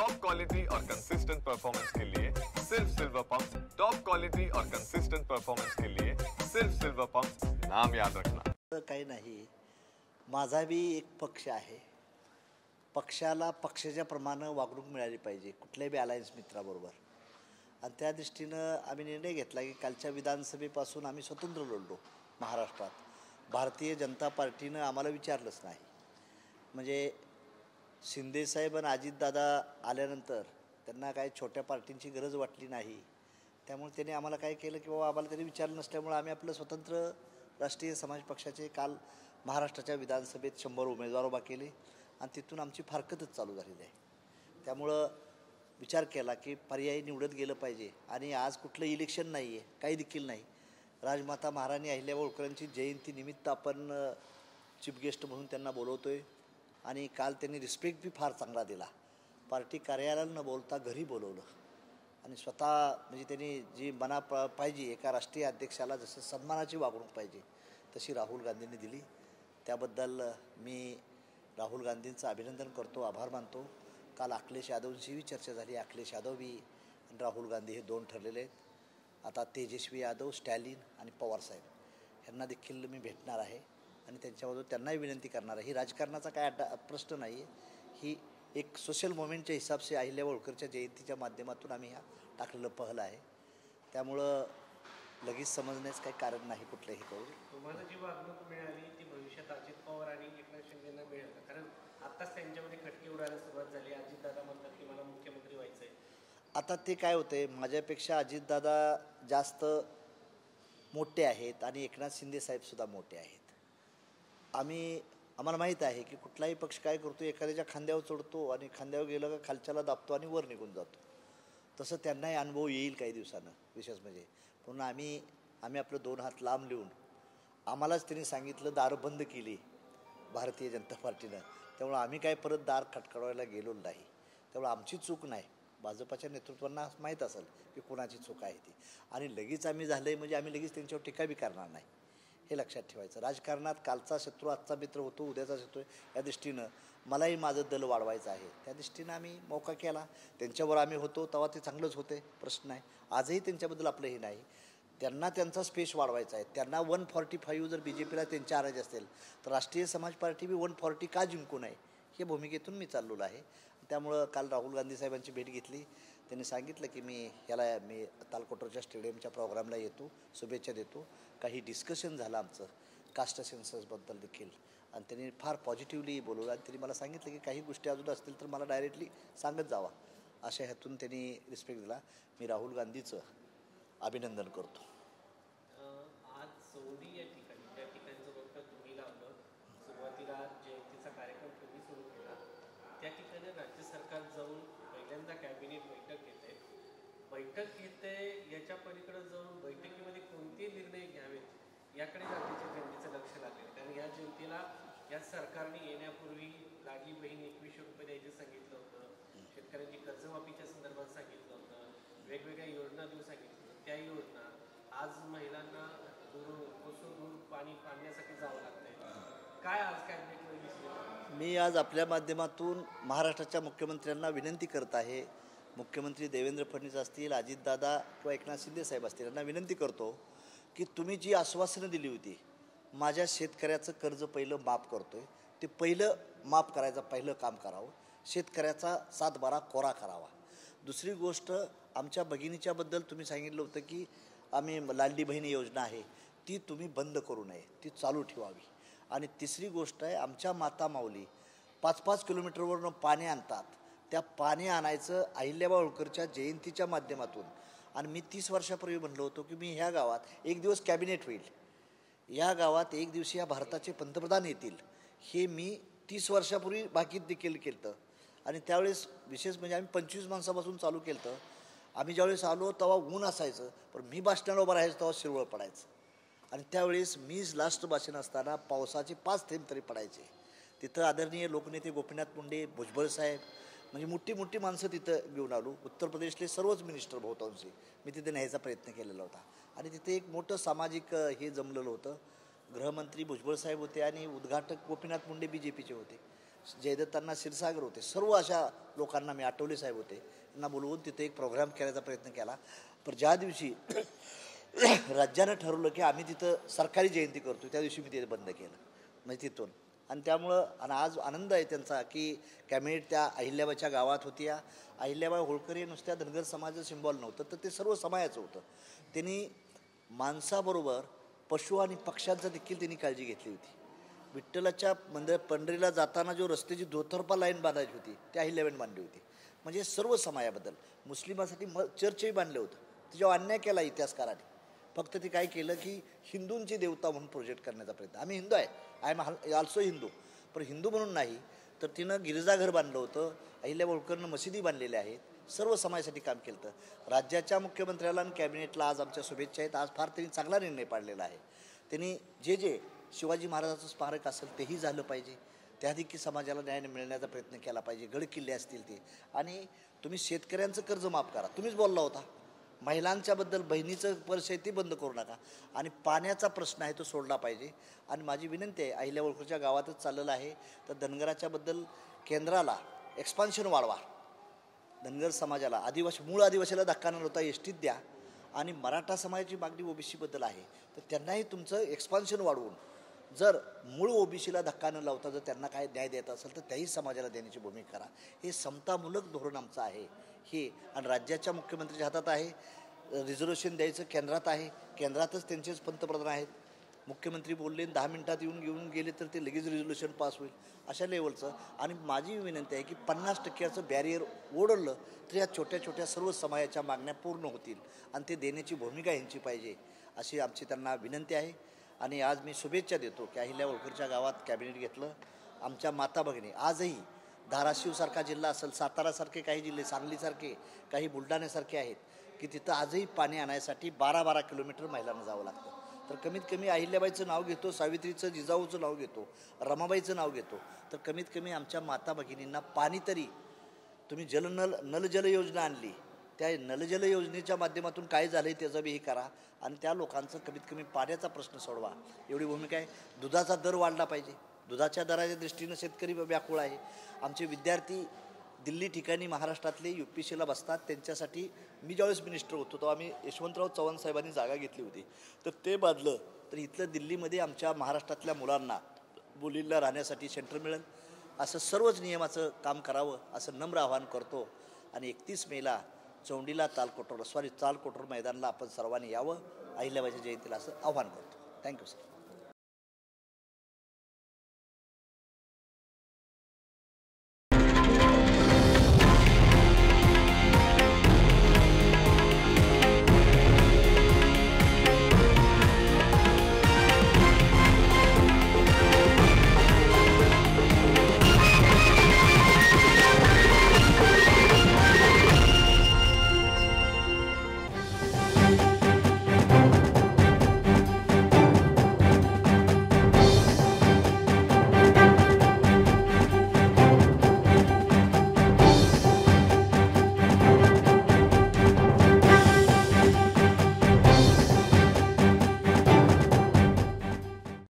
Top quality और consistent performance के लिए सिर्फ सिल्वर पंप। टॉप क्वालिटी और कंसिस्टेंट परफॉर्मेंस के लिए सिर्फ सिल्वर पंप, नाम याद रखना। काही नाही, माझा भी एक पक्ष आहे, पक्षाला पक्षाच्या प्रमाणे वागणूक मिळाली पाहिजे कुठल्याही बी अलायन्स मित्राबरोबर, आणि त्या दृष्टीनं आम्ही निर्णय घेतला की कालच्या विधानसभेपासून आम्ही स्वतंत्र लढलो महाराष्ट्रात। भारतीय जनता पार्टीनं आम्हाला विचारलंच नाही, म्हणजे शिंदेसाहेब आणि अजितदादा आल्यानंतर त्यांना काय छोट्या पार्टींची गरज वाटली नाही, त्यामुळे त्यांनी आम्हाला काय केलं की बाबा आम्हाला त्यांनी विचारलं नसल्यामुळे आम्ही आपलं स्वतंत्र राष्ट्रीय समाज पक्षाचे काल महाराष्ट्राच्या विधानसभेत 100 उमेदवार उभा केले आणि तिथून आमची फारकतच चालू झालेली आहे। त्यामुळं विचार केला की पर्यायी निवडत गेलं पाहिजे, आणि आज कुठलं इलेक्शन नाही आहे, काही देखील नाही। राजमाता महाराणी अहिल्याबाई होळकरांची जयंती निमित्त आपण चीफ गेस्ट म्हणून त्यांना बोलवतो आहे, आणि काल त्यांनी रिस्पेक्ट बी फार चांगला दिला। पार्टी कार्यालयाला न बोलता घरी बोलवलं, आणि स्वतः म्हणजे त्यांनी जी मना पाहिजे एका राष्ट्रीय अध्यक्षाला जसं सन्मानाची वागणूक पाहिजे तशी राहुल गांधींनी दिली। त्याबद्दल मी राहुल गांधींचं अभिनंदन करतो, आभार मानतो। काल अखिलेश यादवजींशीही चर्चा झाली, अखिलेश यादव बी आणि राहुल गांधी हे दोन ठरलेले आहेत। आता तेजस्वी यादव, स्टॅलिन आणि पवारसाहेब यांना देखील मी भेटणार आहे आणि त्यांच्याबरोबर त्यांनाही विनंती करणार आहे। ही राजकारणाचा काय प्रश्न नाही आहे, ही एक सोशल मुवमेंटच्या हिसाब से अहिल्याबाई होळकरच्या जयंतीच्या माध्यमातून आम्ही हा टाकलेलं पहल आहे, त्यामुळं लगेच समजण्याचं काही कारण नाही कुठलंही करून। तुम्हाला जी वागणूक मिळाली ती भविष्यात अजित पवार आणि एकनाथ शिंदेंना मिळेल, कारण आत्ताच त्यांच्यामध्ये खटके उडायला सुरुवात झाली। अजितदादा म्हणतात की मला मुख्यमंत्री व्हायचं आहे। आता ते काय होते, माझ्यापेक्षा अजितदादा जास्त मोठे आहेत आणि एकनाथ शिंदे साहेबसुद्धा मोठे आहेत। आम्हाला माहीत आहे की कुठलाही पक्ष काय करतो, एखाद्याच्या खांद्यावर चढतो आणि खांद्यावर गेलं का खालच्याला दाबतो आणि वर निघून जातो, तसं त्यांनाही अनुभव येईल काही दिवसानं। विशेष म्हणजे म्हणून आम्ही आपलं 2 हात लांब लिहून आम्हालाच त्यांनी सांगितलं दारं बंद केली भारतीय जनता पार्टीनं, त्यामुळे आम्ही काय परत दार खटखटवायला गेलो नाही। त्यामुळे आमची चूक नाही, भाजपाच्या नेतृत्वांना माहीत असेल की कोणाची चूक आहे ती, आणि लगेच आम्ही झालं आहे म्हणजे आम्ही लगेच त्यांच्यावर टीका बी करणार नाही, हे लक्षात ठेवायचं। राजकारणात कालचा शत्रू आजचा मित्र होतो, उद्याचा शत्रू या दृष्टीनं मलाही माझं दल वाढवायचं आहे, त्या दृष्टीनं आम्ही मौका केला। त्यांच्यावर आम्ही होतो तेव्हा ते चांगलंच होते, प्रश्न नाही। आजही त्यांच्याबद्दल आपलं हे नाही, त्यांना त्यांचा स्पेस वाढवायचा आहे। त्यांना 145 जर BJPला त्यांचे आणायचे असेल तर राष्ट्रीय समाज पार्टी बी 140 का जिंकू नये, हे भूमिकेतून मी चाललेलो आहे। त्यामुळं काल राहुल गांधी साहेबांची भेट घेतली, त्यांनी सांगितलं की मी तालकोटरच्या स्टेडियमच्या प्रोग्रामला येतो, शुभेच्छा देतो। काही डिस्कशन झालं आमचं कास्ट सेन्ससबद्दल देखील, आणि त्यांनी फार पॉझिटिव्हली बोलवलं, आणि त्यांनी मला सांगितलं की काही गोष्टी अजून असतील तर मला डायरेक्टली सांगत जावा, अशा ह्यातून त्यांनी रिस्पेक्ट दिला। मी राहुल गांधीचं अभिनंदन करतो। आज सौंदी या ठिकाणी त्या ठिकाणचं बघता तुम्ही लावलं, सुरुवातीला जयंतीचा कार्यक्रम तुम्ही सुरू केला, त्या ठिकाणी राज्य सरकार जाऊन पहिल्यांदा कॅबिनेट बैठक घेते, याच्या पलीकडे जाऊन बैठकीमध्ये कोणते निर्णय घ्यावेत याकडे राज्याच्या जनतेचं लक्ष लागेल। कारण या जयंतीला या सरकारने येण्यापूर्वी लाडली बहीण 2100 रुपये द्यायचं सांगितलं होतं, शेतकऱ्यांची कर्जमाफीच्या संदर्भात सांगितलं होतं, वेगवेगळ्या योजना देऊ सांगितलं, त्या योजना आज महिलांना दूर पाणी पाण्यासाठी जावं लागतंय, काय आज कॅबिनेटमध्ये दिसलं? मी आज आपल्या माध्यमातून महाराष्ट्राच्या मुख्यमंत्र्यांना विनंती करत आहे, मुख्यमंत्री देवेंद्र फडणवीस असतील, अजितदादा किंवा एकनाथ शिंदे साहेब असतील, यांना विनंती करतो की तुम्ही जी आश्वासनं दिली होती, माझ्या शेतकऱ्याचं कर्ज पहिलं माफ करतोय, ते पहिलं माफ करायचं पहिलं काम करावं, शेतकऱ्याचा 7/12 कोरा करावा। दुसरी गोष्ट, आमच्या भगिनीच्याबद्दल तुम्ही सांगितलं होतं की आम्ही लाडली बहीण योजना आहे ती तुम्ही बंद करू नये, ती चालू ठेवावी। आणि तिसरी गोष्ट आहे, आमच्या माता माऊली 5-5 किलोमीटरवरून पाणी आणतात, त्या पाणी आणायचं अहिल्याबाई होळकरच्या जयंतीच्या माध्यमातून। आणि मी 30 वर्षापूर्वी म्हणलो होतो की मी ह्या गावात एक दिवस कॅबिनेट होईल, या गावात एक दिवशी या भारताचे पंतप्रधान येतील, हे मी 30 वर्षापूर्वी बाकीत देखील केलं। आणि त्यावेळेस विशेष म्हणजे आम्ही 25 माणसापासून चालू केलं। आम्ही ज्यावेळेस आलो तेव्हा ऊन असायचं, पण मी भाषणाला उभं राहायचं तेव्हा शिरवळ पडायचं, आणि त्यावेळेस मीच लास्ट भाषण असताना पावसाचे 5 थेंब तरी पडायचे। तिथं आदरणीय लोकनेते गोपीनाथ मुंडे, भुजबळ साहेब, म्हणजे मोठी माणसं तिथं घेऊन आलो। उत्तर प्रदेशले सर्वच मिनिस्टर बहुतांशी मी तिथे न्यायचा प्रयत्न केलेला होता, आणि तिथे एक मोठं सामाजिक हे जमलेलं होतं। गृहमंत्री भुजबळ साहेब होते आणि उद्घाटक गोपीनाथ मुंडे BJPचे होते। जयदत्तांना क्षीरसागर होते, सर्व अशा लोकांना मी आठवले साहेब होते, त्यांना बोलवून तिथे एक प्रोग्राम करायचा प्रयत्न केला. पण ज्या दिवशी राज्यानं ठरवलं की आम्ही तिथं सरकारी जयंती करतो, त्या दिवशी मी ते बंद केलं म्हणजे तिथून. आणि त्यामुळं आणि आज आनंद आहे त्यांचा की कॅबिनेट त्या अहिल्याबाईच्या गावात होती. अहिल्याबाई होळकर हे नुसत्या धनगर समाजाचं सिम्बॉल नव्हतं, तर ते सर्व समाजाचं होतं. त्यांनी माणसाबरोबर पशु आणि पक्ष्यांचा देखील त्यांनी काळजी घेतली होती. विठ्ठलाच्या पंढरीला जाताना जो रस्त्याची दोतर्फा लाईन बांधायची होती त्या अहिल्याबाईंनी बांधली होती. म्हणजे सर्व समाजाबद्दल मुस्लिमासाठी चर्चही बांधलं होतं. त्याच्यावर अन्याय केला इतिहासकाराने. फक्त ते काय केलं की हिंदूंची देवता म्हणून प्रोजेक्ट करण्याचा प्रयत्न. आम्ही हिंदू आहे, आय एम ऑल्सो हिंदू, पण हिंदू म्हणून नाही तर तिनं गिरिजाघर बांधलं होतं. अहिल्या होळकरनं मशिदी बांधलेल्या आहेत. सर्व समाजासाठी काम केलं होतं. राज्याच्या मुख्यमंत्र्याला आणि कॅबिनेटला आज आमच्या शुभेच्छा आहेत. आज फार त्यांनी चांगला निर्णय पाडलेला आहे. त्यांनी जे शिवाजी महाराजाचं स्मारक असेल तेही झालं पाहिजे. त्यादेखील समाजाला न्याय मिळण्याचा प्रयत्न केला पाहिजे. गडकिल्ले असतील ते. आणि तुम्ही शेतकऱ्यांचं कर्ज माफ करा. तुम्हीच बोलला होता महिलांच्याबद्दल, बहिणीचं पर्स आहे ते बंद करू नका. आणि पाण्याचा प्रश्न आहे तो सोडला पाहिजे. आणि माझी विनंती आहे, अहिल्या होळकरच्या गावातच चाललेलं आहे तर धनगराच्याबद्दल केंद्राला एक्सपान्शन वाढवा. धनगर समाजाला मूळ आदिवासीला धक्का न होता एसटीत द्या. आणि मराठा समाजाची मागणी ओबीसीबद्दल आहे तर त्यांनाही तुमचं एक्सपान्शन वाढवून जर मूळ ओबीसीला धक्का न लावता जर त्यांना काय न्याय द्यायचा असेल तर त्याही समाजाला देण्याची भूमिका करा. हे समतामूलक धोरण आमचं आहे हे. आणि राज्याच्या मुख्यमंत्र्याच्या हातात आहे. रिझर्वेशन द्यायचं केंद्रात आहे. केंद्रातच त्यांचेच पंतप्रधान आहेत. मुख्यमंत्री बोलले 10 मिनिटात घेऊन गेले तर ते लगेच रिझोल्युशन पास होईल अशा लेवलचं. आणि माझी विनंती आहे की 50% बॅरियर ओढवलं तर या छोट्या छोट्या सर्व समाजाच्या मागण्या पूर्ण होतील आणि ते देण्याची भूमिका ह्यांची पाहिजे अशी आमची त्यांना विनंती आहे. आणि आज मी शुभेच्छा देतो की अहिल्या होळकरच्या गावात कॅबिनेट घेतलं. आमच्या माता भगिनी आजही धाराशिवसारखा जिल्हा असेल, सातारासारखे काही जिल्हे, सांगलीसारखे काही, बुलढाण्यासारखे आहेत की तिथं आजही पाणी आणायसाठी 12-12 किलोमीटर महिलांना जावं लागतं. तर कमीत कमी अहिल्याबाईचं नाव घेतो, सावित्रीचं, जिजाऊचं नाव घेतो, रमाबाईचं नाव घेतो, तर कमीत कमी आमच्या माता भगिनींना पाणी तरी तुम्ही नलजल योजना आणली, त्या नलजल योजनेच्या माध्यमातून काय झालं आहे त्याचं बी हे करा. आणि त्या लोकांचं कमीत कमी पाण्याचा प्रश्न सोडवा एवढी भूमिका आहे. दुधाचा दर वाढला पाहिजे. दुधाच्या दराच्या दृष्टीनं शेतकरी व्याकुळ आहे. आमचे विद्यार्थी दिल्ली ठिकाणी महाराष्ट्रातले UPSCला बसतात. त्यांच्यासाठी मी ज्यावेळेस मिनिस्टर होतो तेव्हा आम्ही यशवंतराव चव्हाण साहेबांनी जागा घेतली होती तर ते बांधलं तर इथलं दिल्लीमध्ये आमच्या महाराष्ट्रातल्या मुलांना मुलींना राहण्यासाठी सेंटर मिळेल. असं सर्वच नियमाचं काम करावं असं नम्र आवाहन करतो. आणि 31 मेला चौंडीला चालकोटर मैदानाला आपण सर्वांनी यावं अहिल्याबाईच्या जयंतीला असं आवाहन करतो. Thank you sir.